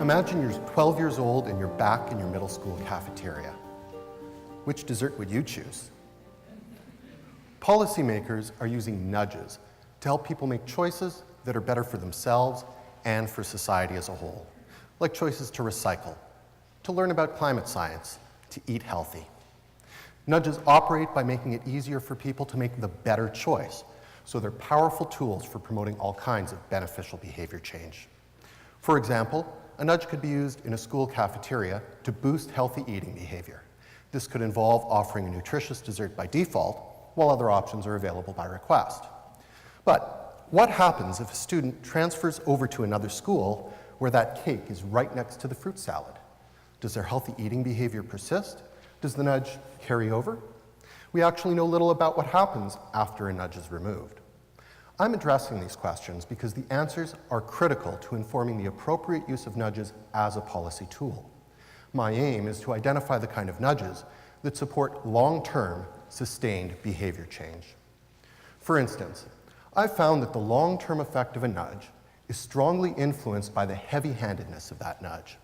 Imagine you're 12 years old and you're back in your middle school cafeteria. Which dessert would you choose? Policymakers are using nudges to help people make choices that are better for themselves and for society as a whole, like choices to recycle, to learn about climate science, to eat healthy. Nudges operate by making it easier for people to make the better choice, so they're powerful tools for promoting all kinds of beneficial behavior change. For example, a nudge could be used in a school cafeteria to boost healthy eating behavior. This could involve offering a nutritious dessert by default, while other options are available by request. But what happens if a student transfers over to another school where that cake is right next to the fruit salad? Does their healthy eating behavior persist? Does the nudge carry over? We actually know little about what happens after a nudge is removed. I'm addressing these questions because the answers are critical to informing the appropriate use of nudges as a policy tool. My aim is to identify the kind of nudges that support long-term, sustained behavior change. For instance, I've found that the long-term effect of a nudge is strongly influenced by the heavy-handedness of that nudge.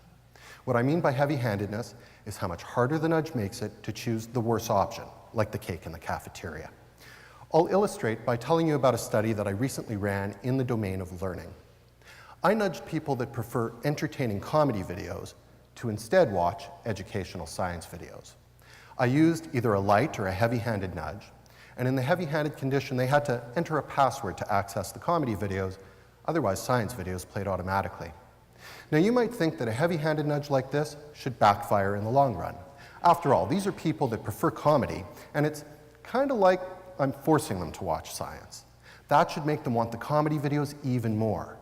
What I mean by heavy-handedness is how much harder the nudge makes it to choose the worse option, like the cake in the cafeteria. I'll illustrate by telling you about a study that I recently ran in the domain of learning. I nudged people that prefer entertaining comedy videos to instead watch educational science videos. I used either a light or a heavy-handed nudge, and in the heavy-handed condition, they had to enter a password to access the comedy videos, otherwise science videos played automatically. Now, you might think that a heavy-handed nudge like this should backfire in the long run. After all, these are people that prefer comedy, and it's kind of like I'm forcing them to watch science. That should make them want the comedy videos even more.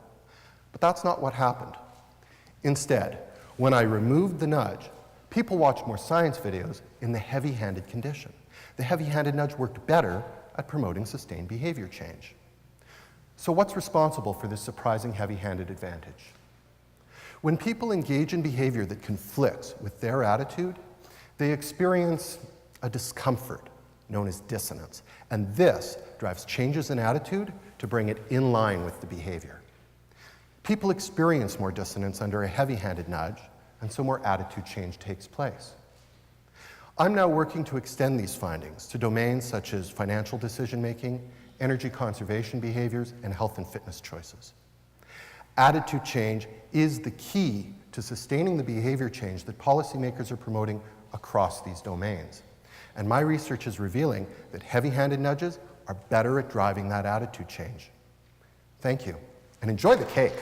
But that's not what happened. Instead, when I removed the nudge, people watched more science videos in the heavy-handed condition. The heavy-handed nudge worked better at promoting sustained behavior change. So what's responsible for this surprising heavy-handed advantage? When people engage in behavior that conflicts with their attitude, they experience a discomfort known as dissonance, and this drives changes in attitude to bring it in line with the behavior. People experience more dissonance under a heavy-handed nudge, and so more attitude change takes place. I'm now working to extend these findings to domains such as financial decision-making, energy conservation behaviors, and health and fitness choices. Attitude change is the key to sustaining the behavior change that policymakers are promoting across these domains. And my research is revealing that heavy-handed nudges are better at driving that attitude change. Thank you, and enjoy the cake.